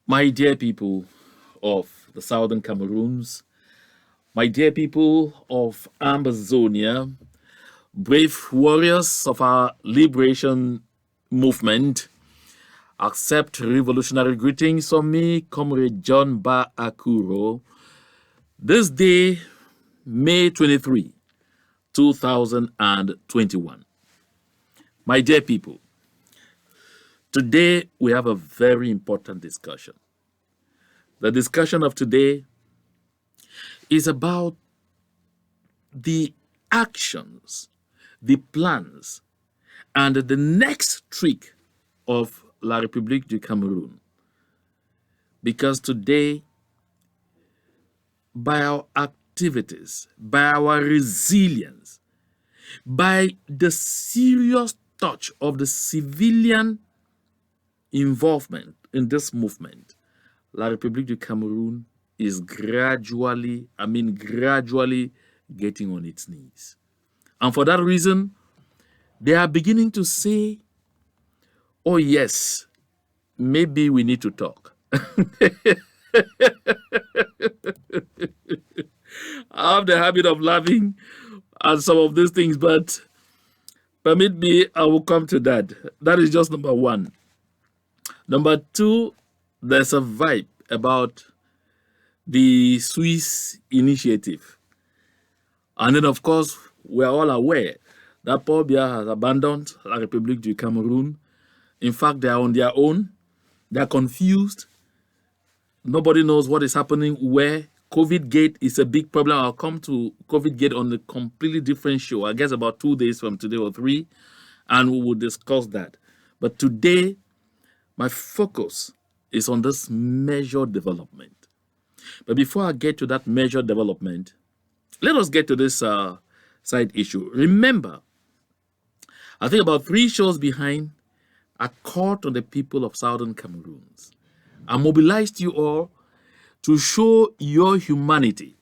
My dear people of the southern Cameroons, my dear people of Ambazonia, brave warriors of our liberation movement, accept revolutionary greetings from me, Comrade John Ba Akuro. This day, May 23, 2021. My dear people, today we have a very important discussion. The discussion of today is about the actions, the plans, and the next trick of La République du Cameroun. Because today, by our activities, by our resilience, by the serious touch of the civilian involvement in this movement, La République du Cameroun is gradually getting on its knees. And for that reason, they are beginning to say, oh yes, maybe we need to talk. I have the habit of laughing at some of these things, but permit me, I will come to that. That is just number one. Number two, there's a vibe about the Swiss initiative. And then, of course, we're all aware that Paul Biya has abandoned La République du Cameroun. In fact, they are on their own. They're confused. Nobody knows what is happening where. COVID gate is a big problem. I'll come to COVID gate on a completely different show. I guess about 2 days from today or 3, and we will discuss that. But today, my focus is on this measured development. But before I get to that measured development, let us get to this side issue. Remember, I think about 3 shows behind, I called on the people of Southern Cameroons. I mobilized you all to show your humanity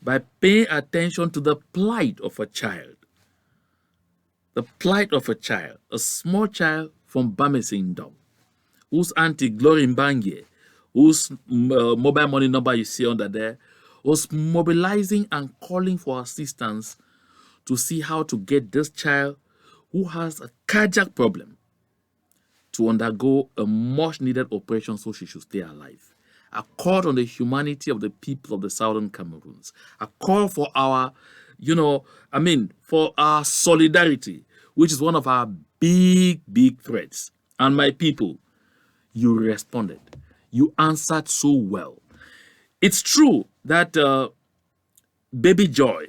by paying attention to the plight of a child. The plight of a child, a small child from Bamesindom, whose auntie Glory Mbangye, whose mobile money number you see under there, was mobilizing and calling for assistance to see how to get this child who has a cardiac problem to undergo a much needed operation so she should stay alive. I called on the humanity of the people of the Southern Cameroons. I call for our, for our solidarity, which is one of our big threats. And my people, you responded. You answered so well. It's true that Baby Joy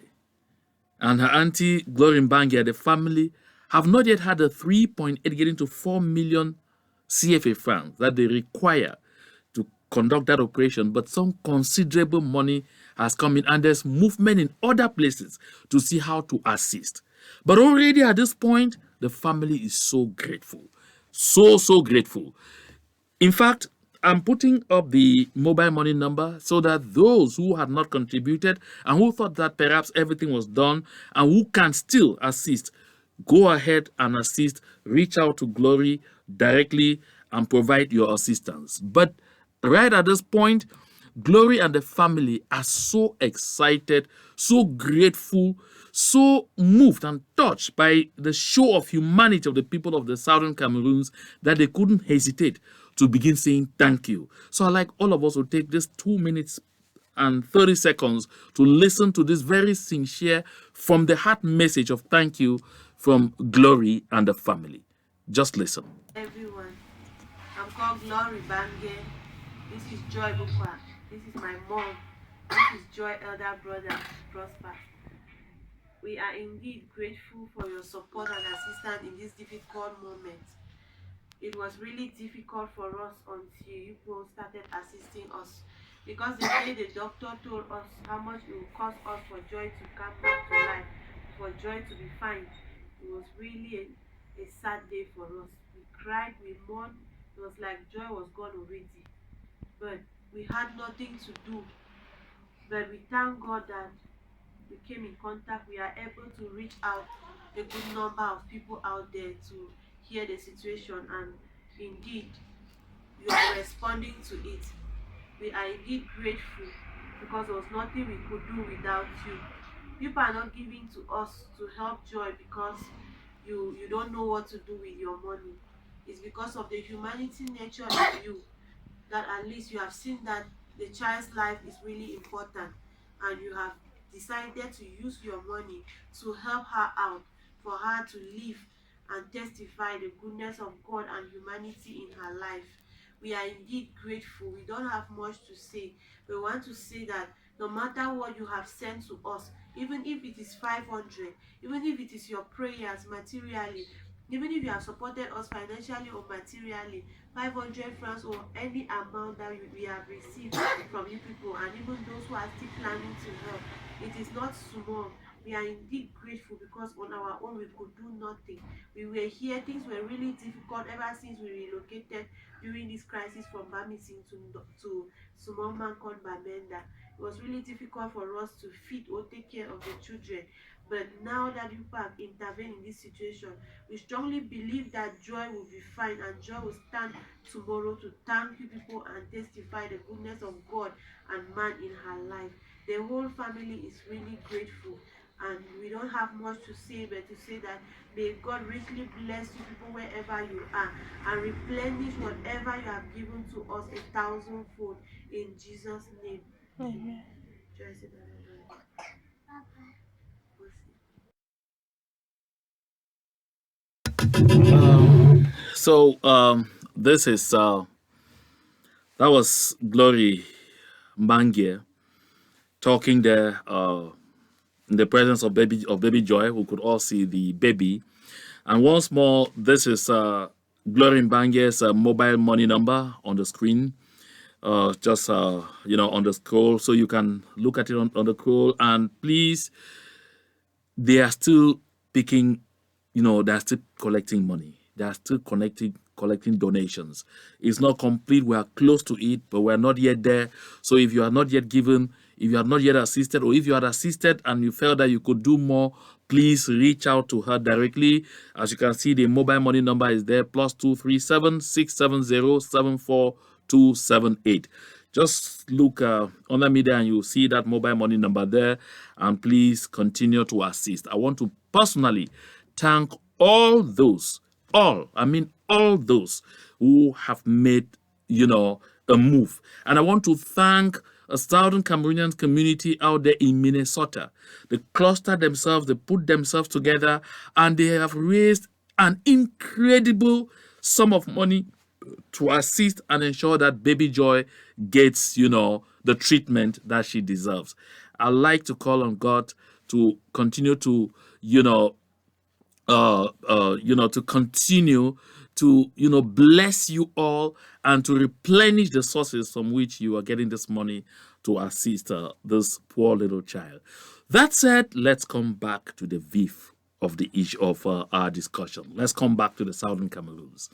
and her auntie Glory Mbangya, the family, have not yet had the 3.8 getting to 4 million CFA francs that they require to conduct that operation, but some considerable money has come in, and there's movement in other places to see how to assist. But already at this point, the family is so grateful. So grateful. In fact, I'm putting up the mobile money number so that those who had not contributed and who thought that perhaps everything was done and who can still assist, go ahead and assist, reach out to Glory directly and provide your assistance. But right at this point, Glory and the family are so excited, so grateful, so moved and touched by the show of humanity of the people of the Southern Cameroons that they couldn't hesitate to begin saying thank you. So I'd like all of us to take this 2 minutes and 30 seconds to listen to this very sincere, from the heart message of thank you from Glory and the family. Just listen. Everyone, I'm called Glory Bange. This is Joy Bukwa. This is my mom. This is Joy Elder Brother Prosper. We are indeed grateful for your support and assistance in this difficult moment. It was really difficult for us until you people started assisting us, because the day the doctor told us how much it would cost us for Joy to come back to life, for Joy to be fine, it was really a sad day for us. We cried, we mourned. It was like Joy was gone already, but we had nothing to do. But we thank God that we came in contact. We are able to reach out a good number of people out there to hear the situation, and indeed you are responding to it. We are indeed grateful because there was nothing we could do without you. People are not giving to us to help Joy because you don't know what to do with your money. It's because of the humanity nature in you that at least you have seen that the child's life is really important, and you have decided to use your money to help her out, for her to live and testify the goodness of God and humanity in her life. We are indeed grateful. We don't have much to say. We want to say that no matter what you have sent to us, even if it is 500, even if it is your prayers materially, even if you have supported us financially or materially, 500 francs or any amount that we have received from you people, and even those who are still planning to help, it is not small. We are indeed grateful because on our own we could do nothing. We were here, things were really difficult ever since we relocated during this crisis from Bamisin to small man called Bamenda. It was really difficult for us to feed or take care of the children. But now that you have intervened in this situation, we strongly believe that Joy will be fine, and Joy will stand tomorrow to thank you people and testify the goodness of God and man in her life. The whole family is really grateful, and we don't have much to say but to say that may God richly bless you people wherever you are, and replenish whatever you have given to us 1,000-fold in Jesus' name. Amen. Joy, say bye This is that was Glory Mbangie talking there in the presence of baby Joy. We could all see the baby. And once more, this is Glory Mbangie's mobile money number on the screen. Just on the scroll, so you can look at it on the scroll. And please, they are still picking, they're still collecting money. They are still collecting donations. It's not complete. We are close to it, but we're not yet there. So if you are not yet given, if you have not yet assisted, or if you had assisted and you felt that you could do more, please reach out to her directly. As you can see, the mobile money number is there, +237 670 74278. Just look under media and you'll see that mobile money number there. And please continue to assist. I want to personally thank all those, all those who have made, a move. And I want to thank a Southern Cameroonian community out there in Minnesota. They clustered themselves, they put themselves together, and they have raised an incredible sum of money to assist and ensure that baby Joy gets, the treatment that she deserves. I like to call on God to continue to, to continue to, bless you all and to replenish the sources from which you are getting this money to assist this poor little child. That said, let's come back to the VIF of the issue of our discussion. Let's come back to the Southern Cameroons.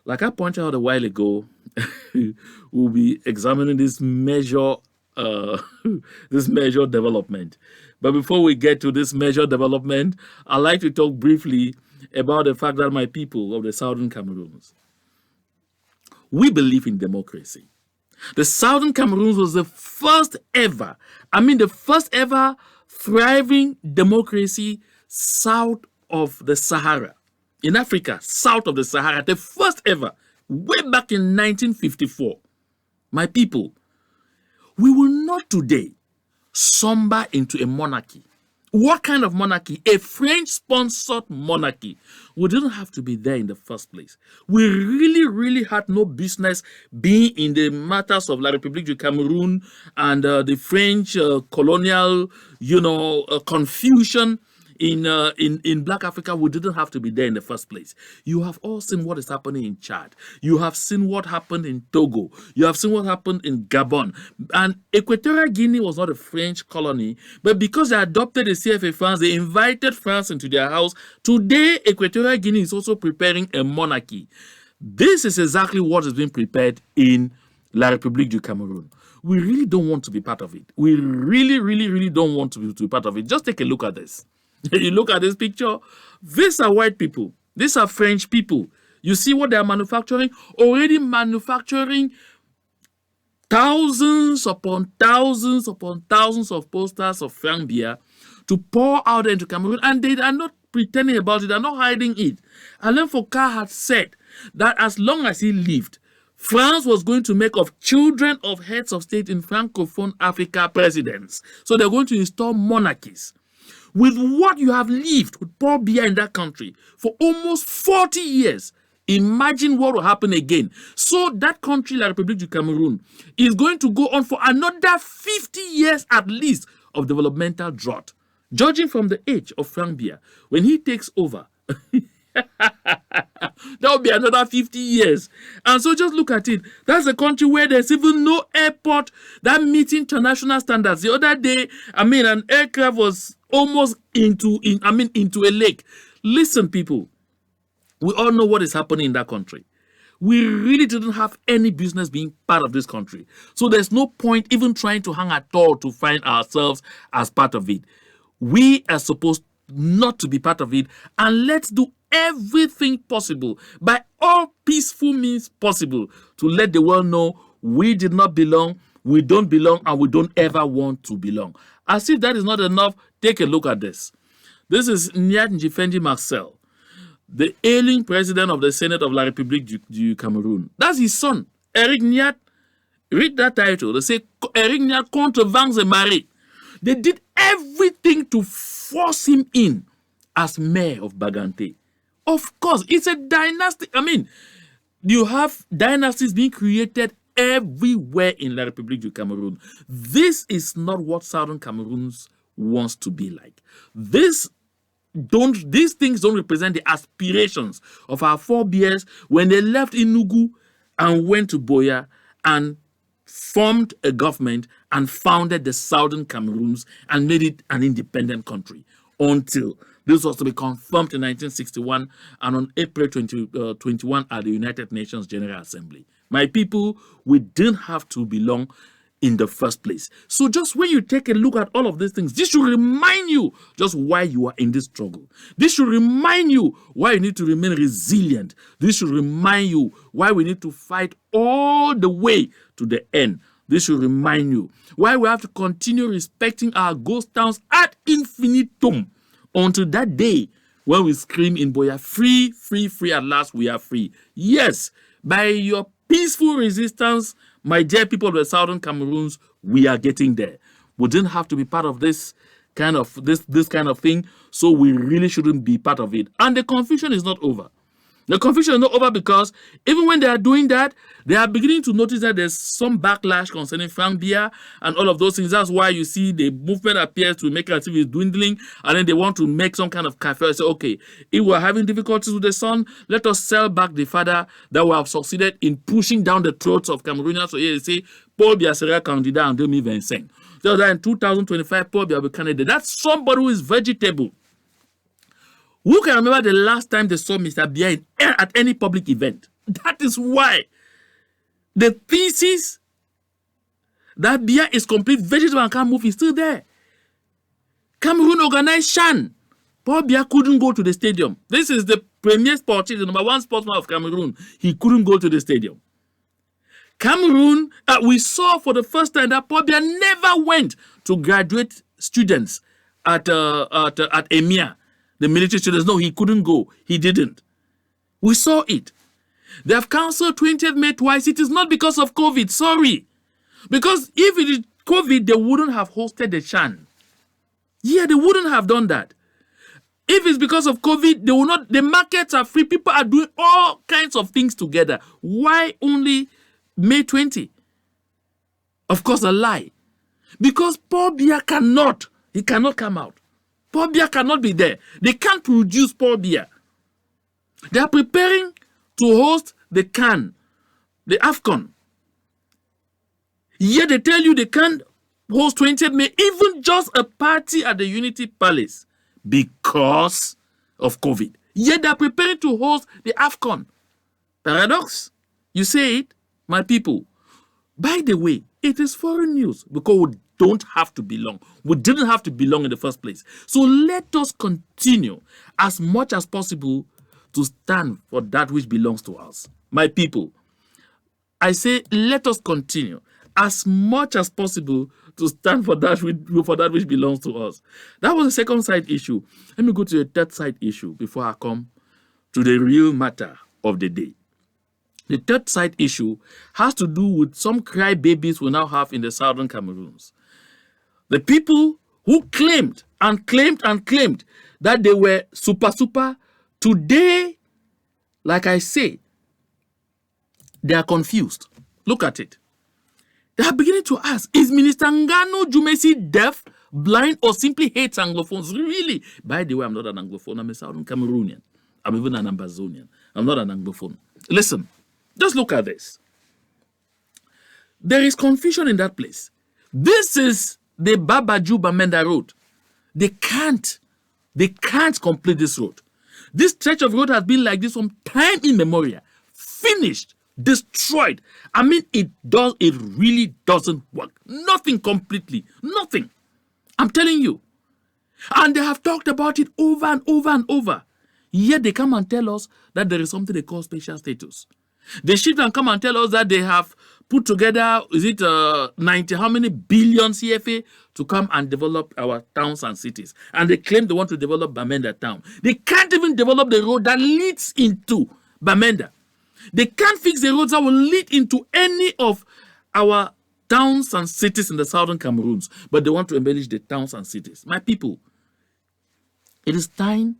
Like I pointed out a while ago, we'll be examining this measure, this measure development. But before we get to this measure development, I'd like to talk briefly about the fact that my people of the Southern Cameroons, we believe in democracy. The Southern Cameroons was the first ever thriving democracy south of the Sahara. In Africa, south of the Sahara, the first ever, way back in 1954. My people, we will not today slumber into a monarchy. What kind of monarchy? A French-sponsored monarchy. We didn't have to be there in the first place. We really, really had no business being in the matters of La République du Cameroun and the French colonial, confusion in Black Africa. We didn't have to be there in the first place. You have all seen what is happening in Chad. You have seen what happened in Togo. You have seen what happened in Gabon. And Equatorial Guinea was not a French colony, but because they adopted the CFA France, they invited France into their house. Today, Equatorial Guinea is also preparing a monarchy. This is exactly what is being prepared in La République du Cameroun. We really don't want to be part of it. We really, really, really don't want to be part of it. Just take a look at this. You look at this picture, these are white people. These are French people. You see what they are manufacturing? Already manufacturing thousands upon thousands upon thousands of posters of Frank Biya to pour out into Cameroon, and they are not pretending about it, they are not hiding it. Alain Foucault had said that as long as he lived, France was going to make of children of heads of state in Francophone Africa presidents. So they're going to install monarchies. With what you have lived with Paul Biya in that country for almost 40 years, imagine what will happen again. So that country, La République du Cameroon, is going to go on for another 50 years at least of developmental drought. Judging from the age of Frank Biya, when he takes over, that will be another 50 years. And so just look at it. That's a country where there's even no airport that meets international standards. The other day, an aircraft was almost into a lake. Listen, people, we all know what is happening in that country. We really didn't have any business being part of this country. So there's no point even trying to hang at all to find ourselves as part of it. We are supposed not to be part of it, and let's do everything possible by all peaceful means possible to let the world know we did not belong, we don't belong, and we don't ever want to belong. As if that is not enough, take a look at this. This is Nyat Njifendi Marcel, the ailing president of the Senate of La République du Cameroun. That's his son, Eric Nyat. Read that title. They say Eric Nyat contre vents et marées. They did everything to force him in as mayor of Bagante. Of course, it's a dynasty. You have dynasties being created everywhere in La République du Cameroun. This is not what Southern Cameroons wants to be like. These things don't represent the aspirations of our forebears when they left Enugu and went to Biya and formed a government and founded the Southern Cameroons and made it an independent country until this was to be confirmed in 1961 and on April 21 at the United Nations General Assembly. My people, we didn't have to belong in the first place. So just when you take a look at all of these things, this should remind you just why you are in this struggle. This should remind you why you need to remain resilient. This should remind you why we need to fight all the way to the end. This should remind you why we have to continue respecting our ghost towns ad infinitum until that day when we scream in Biya, free, free, free, at last we are free. Yes, by your peaceful resistance, my dear people of the Southern Cameroons, we are getting there. We didn't have to be part of this kind of thing, so we really shouldn't be part of it. And the confusion is not over. The confusion is not over because even when they are doing that, they are beginning to notice that there's some backlash concerning Frank Biya and all of those things. That's why you see the movement appears to make it as if it's dwindling, and then they want to make some kind of cafe. Say, okay, if we're having difficulties with the son, let us sell back the father that we have succeeded in pushing down the throats of Cameroonians. So here they say, Paul Biya sera candidat en 2025. So that in 2025, Paul Biya will be candidate. That's somebody who is vegetable. Who can remember the last time they saw Mr. Biya at any public event? That is why the thesis that Biya is complete vegetable and can't move is still there. Cameroon organized Shan. Paul Biya couldn't go to the stadium. This is the premier sportist, the number one sportsman of Cameroon. He couldn't go to the stadium. Cameroon, we saw for the first time that Paul Biya never went to graduate students at EMIA. The military students, no, he couldn't go. He didn't. We saw it. They have cancelled 20th May twice. It is not because of COVID. Sorry. Because if it is COVID, they wouldn't have hosted the Shan. Yeah, they wouldn't have done that. If it's because of COVID, they will not. The markets are free. People are doing all kinds of things together. Why only May 20? Of course, a lie. Because Paul Biya cannot. He cannot come out. Paul Biya cannot be there. They can't produce Paul Biya. They are preparing to host the CAN, the AFCON. Yet they tell you they can't host 20th May, even just a party at the Unity Palace, because of COVID. Yet they are preparing to host the AFCON. Paradox? You say it, my people. By the way, it is foreign news because we don't have to belong. We didn't have to belong in the first place. So let us continue as much as possible to stand for that which belongs to us. My people, I say, let us continue as much as possible to stand for that which belongs to us. That was the second side issue. Let me go to the third side issue before I come to the real matter of the day. The third side issue has to do with some crybabies we now have in the southern Cameroons. The people who claimed that they were super, today, like I say, they are confused. Look at it. They are beginning to ask, is Minister Ngano Jumesi deaf, blind, or simply hates Anglophones? Really? By the way, I'm not an Anglophone. I'm a Southern Cameroonian. I'm even an Ambazonian. I'm not an Anglophone. Listen, just look at this. There is confusion in that place. This is the Babaju Bamenda Road. They can't complete this road. This stretch of road has been like this from time immemorial. Finished, destroyed. I mean, it really doesn't work. Nothing completely. Nothing. I'm telling you. And they have talked about it over and over and over. Yet they come and tell us that there is something they call special status. They shift and come and tell us that they have put together, 90 how many billion CFA to come and develop our towns and cities. And they claim they want to develop Bamenda town. They can't even develop the road that leads into Bamenda. They can't fix the roads that will lead into any of our towns and cities in the southern Cameroons. But they want to embellish the towns and cities. My people, it is time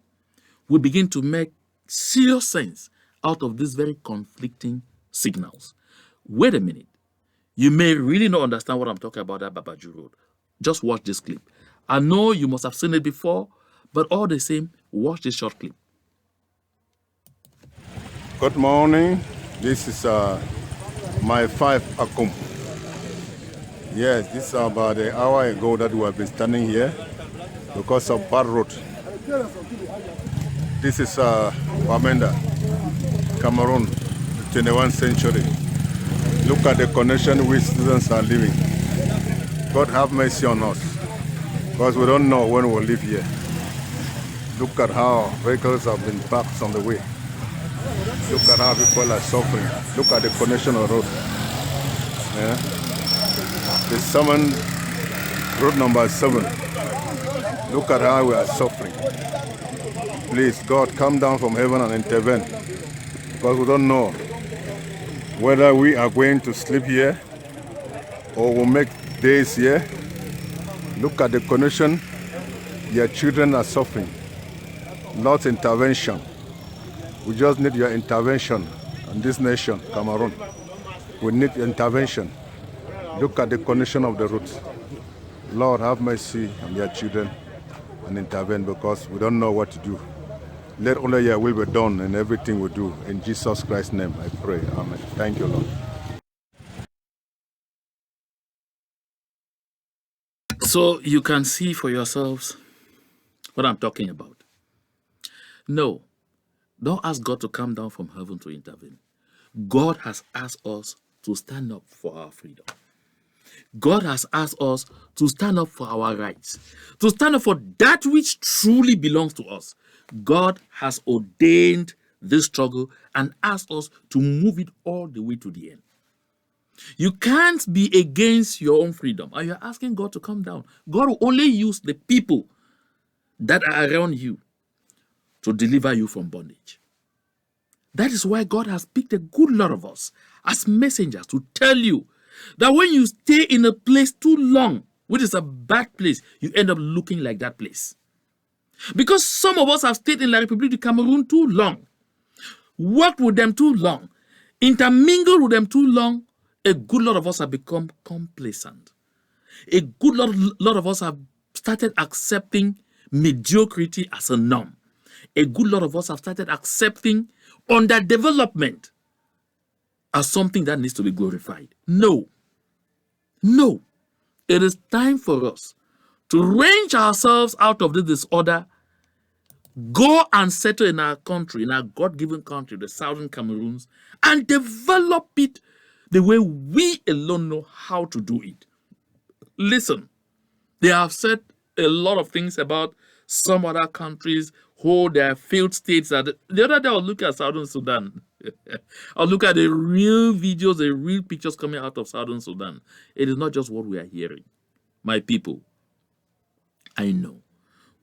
we begin to make serious sense out of these very conflicting signals. Wait a minute. You may really not understand what I'm talking about at Babaju Road. Just watch this clip. I know you must have seen it before, but all the same, watch this short clip. Good morning. This is my 5 Akum. Yes, this is about an hour ago that we have been standing here because of bad road. This is Bamenda, Cameroon, the 21st century. Look at the condition we students are living. God have mercy on us, because we don't know when we'll live here. Look at how vehicles have been parked on the way. Look at how people are suffering. Look at the condition of the road. Yeah. Road number 7. Look at how we are suffering. Please, God, come down from heaven and intervene, because we don't know whether we are going to sleep here or we'll make days here. Look at the condition. Your children are suffering. Not intervention. We just need your intervention in this nation, Cameroon. We need intervention. Look at the condition of the roads. Lord, have mercy on your children and intervene, because we don't know what to do. Let only your will be done in everything we do. In Jesus Christ's name, I pray. Amen. Thank you, Lord. So you can see for yourselves what I'm talking about. No, don't ask God to come down from heaven to intervene. God has asked us to stand up for our freedom. God has asked us to stand up for our rights, to stand up for that which truly belongs to us. God has ordained this struggle and asked us to move it all the way to the end. You can't be against your own freedom, and you're asking God to come down. God will only use the people that are around you to deliver you from bondage. That is why God has picked a good lot of us as messengers to tell you that when you stay in a place too long, which is a bad place, you end up looking like that place. Because some of us have stayed in La République du Cameroon too long, worked with them too long, intermingled with them too long, a good lot of us have become complacent. A good lot of us have started accepting mediocrity as a norm. A good lot of us have started accepting underdevelopment as something that needs to be glorified. No. It is time for us to wrench ourselves out of this disorder, go and settle in our country, in our God-given country, the Southern Cameroons, and develop it the way we alone know how to do it. Listen, they have said a lot of things about some other countries hold their failed states. The other day I was looking at Southern Sudan. I was looking at the real videos, the real pictures coming out of Southern Sudan. It is not just what we are hearing. My people, I know.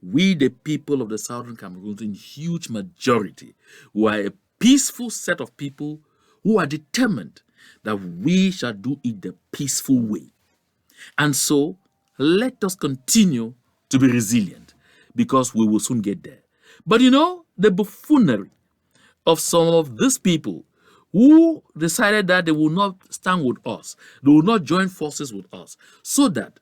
We, the people of the Southern Cameroon, in huge majority, we are a peaceful set of people who are determined that we shall do it the peaceful way. And so, let us continue to be resilient, because we will soon get there. But you know, the buffoonery of some of these people who decided that they will not stand with us, they will not join forces with us, so that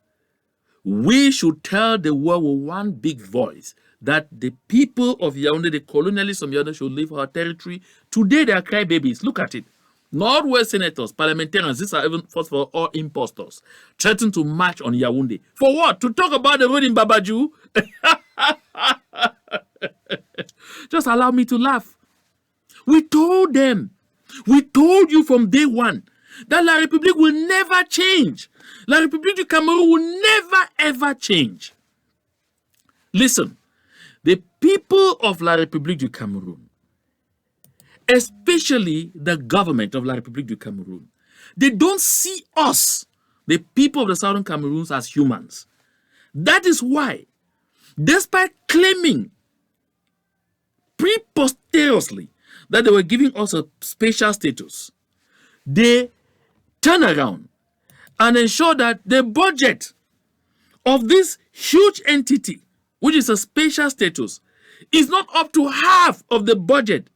we should tell the world with one big voice that the people of Yaoundé, the colonialists of Yaoundé, should leave our territory. Today they are crybabies. Look at it. Northwest senators, parliamentarians, these are even, first of all impostors, threatened to march on Yaoundé. For what? To talk about the road in Babaju? Just allow me to laugh. We told them, we told you from day one that La République will never change. La République du Cameroon will never ever change. Listen, the people of La République du Cameroon, especially the government of La République du Cameroon, they don't see us, the people of the Southern Cameroons, as humans. That is why, despite claiming preposterously that they were giving us a special status, they turn around and ensure that the budget of this huge entity, which is a special status, is not up to half of the budget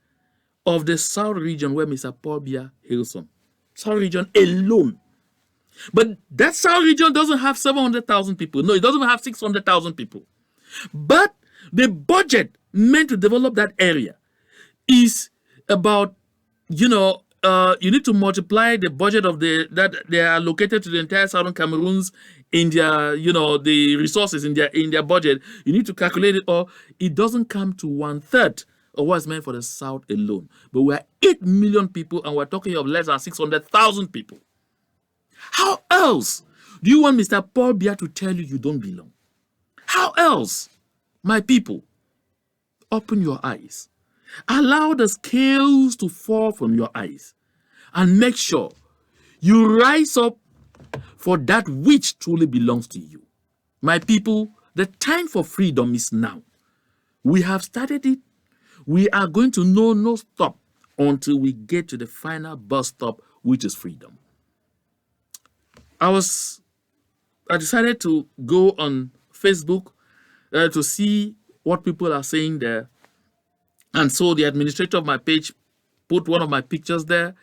of the South region where Mr. Paul Biya hails from. South region alone. But that South region doesn't have 700,000 people. No, it doesn't have 600,000 people. But the budget meant to develop that area is about, you need to multiply the budget of that they are allocated to the entire Southern Cameroons in their, the resources in their budget. You need to calculate it, or it doesn't come to 1/3 of what's meant for the South alone. But we are 8 million people, and we're talking of less than 600,000 people. How else do you want Mr. Paul Biya to tell you don't belong? How else? My people, open your eyes. Allow the scales to fall from your eyes, and make sure you rise up for that which truly belongs to you. My people, the time for freedom is now. We have started it. We are going to know no stop until we get to the final bus stop, which is freedom. I decided to go on Facebook to see what people are saying there. And so the administrator of my page put one of my pictures there.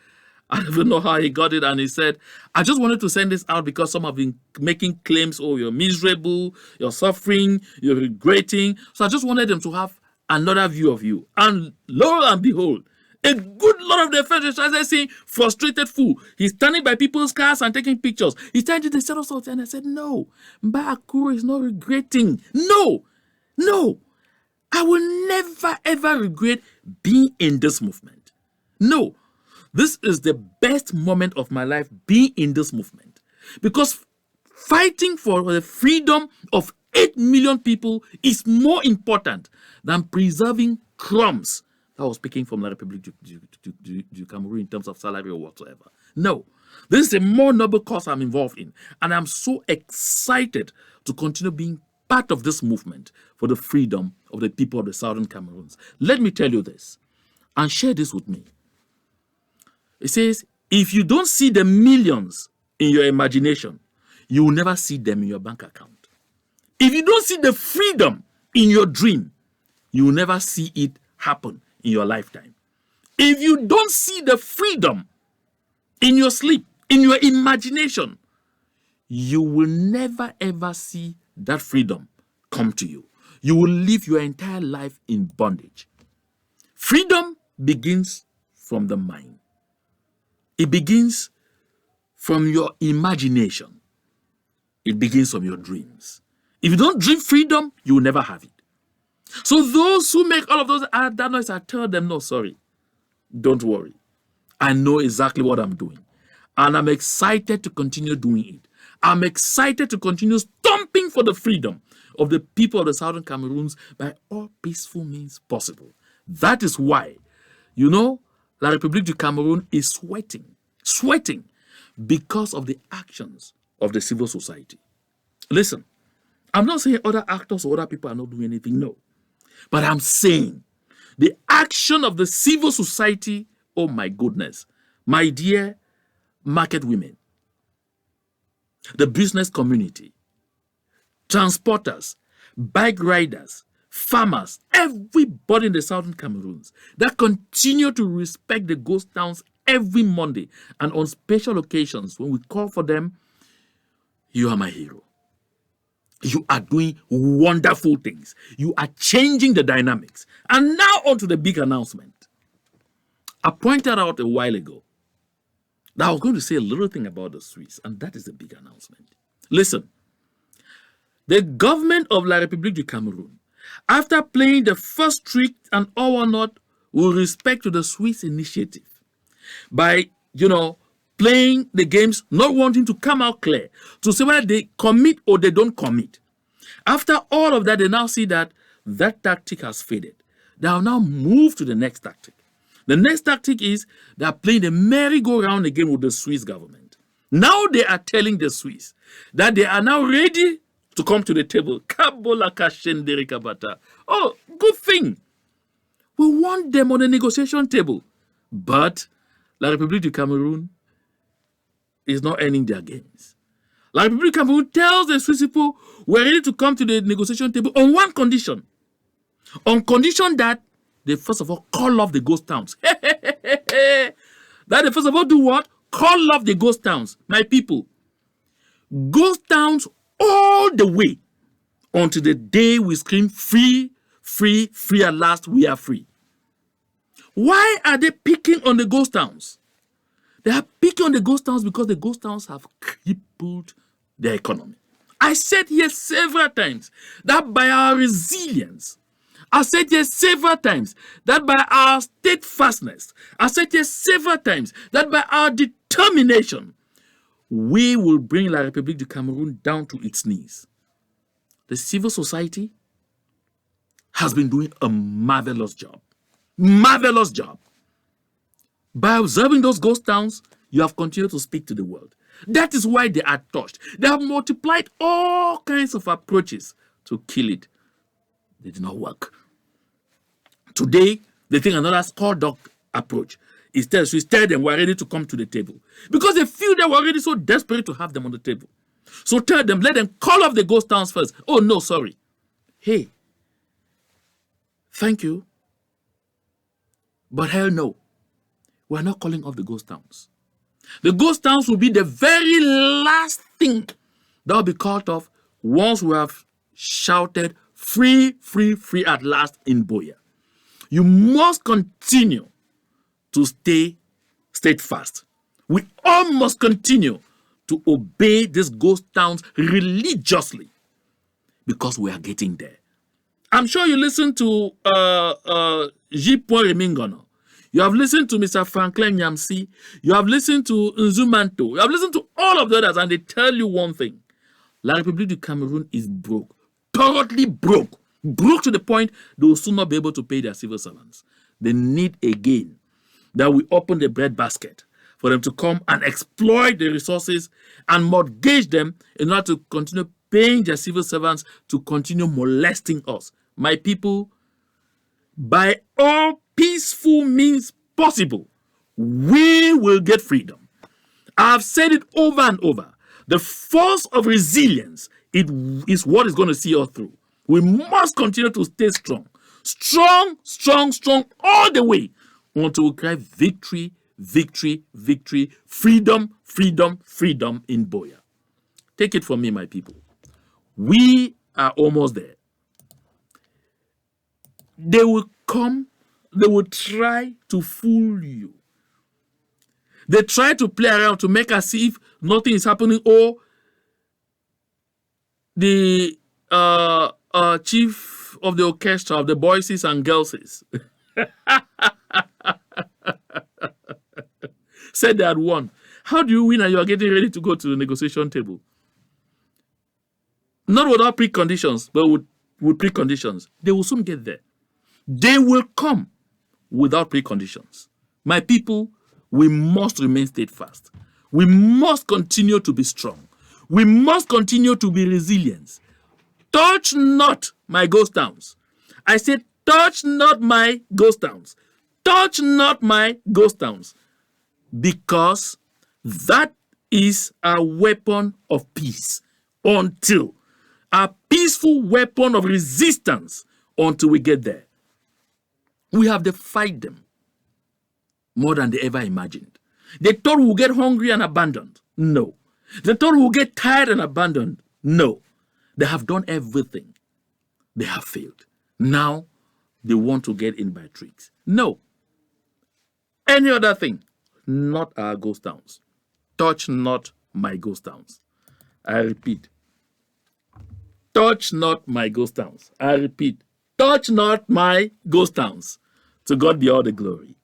I don't even know how he got it. And he said, I just wanted to send this out because some have been making claims, oh, you're miserable, you're suffering, you're regretting. So I just wanted them to have another view of you. And lo and behold, a good lot of the friends started saying, frustrated fool. He's standing by people's cars and taking pictures. He's trying to do the sort. And I said, no, Mba Akuro is not regretting. No. I will never, ever regret being in this movement. No, this is the best moment of my life, being in this movement. Because fighting for the freedom of 8 million people is more important than preserving crumbs that was picking from La République du Cameroon in terms of salary or whatsoever. No, this is a more noble cause I'm involved in. And I'm so excited to continue being part of this movement for the freedom of the people of the Southern Cameroons. Let me tell you this, and share this with me. It says, if you don't see the millions in your imagination, you will never see them in your bank account. If you don't see the freedom in your dream, you will never see it happen in your lifetime. If you don't see the freedom in your sleep, in your imagination, you will never ever see that freedom come to you. You will live your entire life in bondage. Freedom begins from the mind. It begins from your imagination. It begins from your dreams. If you don't dream freedom, you will never have it. So those who make all of those that noise, I tell them, no, sorry. Don't worry. I know exactly what I'm doing. And I'm excited to continue doing it. I'm excited to continue stomping for the freedom of the people of the Southern Cameroons by all peaceful means possible. That is why, La République du Cameroon is sweating because of the actions of the civil society. Listen, I'm not saying other actors or other people are not doing anything, no. But I'm saying the action of the civil society, oh my goodness, my dear market women, the business community, transporters, bike riders, farmers, everybody in the Southern Cameroons that continue to respect the ghost towns every Monday and on special occasions when we call for them, you are my hero. You are doing wonderful things. You are changing the dynamics. And now on to the big announcement. I pointed out a while ago that I was going to say a little thing about the Swiss, and that is the big announcement. Listen, the government of La République du Cameroon, after playing the first trick and all or not with respect to the Swiss initiative, by, playing the games, not wanting to come out clear, to say whether they commit or they don't commit. After all of that, they now see that that tactic has faded. They have now moved to the next tactic. The next tactic is they are playing the merry-go-round again with the Swiss government. Now they are telling the Swiss that they are now ready to come to the table. Oh, good thing. We want them on the negotiation table. But La République du Cameroon is not ending their games. La République du Cameroon tells the Swiss people we're ready to come to the negotiation table on one condition. On condition that they first of all call off the ghost towns. That they first of all do what? Call off the ghost towns. My people, ghost towns all the way until the day we scream free, free, free at last, we are free. Why are they picking on the ghost towns? They are picking on the ghost towns because the ghost towns have crippled their economy. I said here several times that by our resilience, I said here several times that by our steadfastness, I said here several times that by our determination, we will bring La République du Cameroon down to its knees. The civil society has been doing a marvelous job. Marvelous job. By observing those ghost towns, you have continued to speak to the world. That is why they are touched. They have multiplied all kinds of approaches to kill it. They did not work. Today, they think another score dog approach is tell them we're ready to come to the table. Because they feel they were already so desperate to have them on the table. So tell them, let them call off the ghost towns first. Oh, no, sorry. Hey, thank you. But hell no. We're not calling off the ghost towns. The ghost towns will be the very last thing that will be called off once we have shouted free, free, free at last in Biya. You must continue to stay steadfast. We all must continue to obey these ghost towns religiously because we are getting there. I'm sure you listen to J. Remingono. You have listened to Mr. Franklin Nyamsi. You have listened to Nzumanto. You have listened to all of the others, and they tell you one thing. La République du Cameroon is broke. Thoroughly broke. Broke to the point they will soon not be able to pay their civil servants. They need again that we open the breadbasket for them to come and exploit the resources and mortgage them in order to continue paying their civil servants to continue molesting us. My people, by all peaceful means possible, we will get freedom. I've said it over and over. The force of resilience is what is going to see us through. We must continue to stay strong. Strong, strong, strong all the way until we cry victory, victory, victory, freedom, freedom, freedom in Biya. Take it from me, my people. We are almost there. They will come, they will try to fool you. They try to play around to make us see if nothing is happening, or the chief of the orchestra of the boys and girls said they had won. How do you win and you are getting ready to go to the negotiation table? Not without preconditions, but with preconditions. They will soon get there. They will come without preconditions. My people, we must remain steadfast. We must continue to be strong. We must continue to be resilient. Touch not my ghost towns. I said, touch not my ghost towns. Touch not my ghost towns. Because that is a weapon of peace until a peaceful weapon of resistance until we get there. We have to fight them more than they ever imagined. They thought we'll get hungry and abandoned. No. They thought we'll get tired and abandoned. No. They have done everything. They have failed. Now they want to get in by tricks. No. Any other thing, not our ghost towns. Touch not my ghost towns. I repeat. Touch not my ghost towns. I repeat. Touch not my ghost towns. To God be all the glory.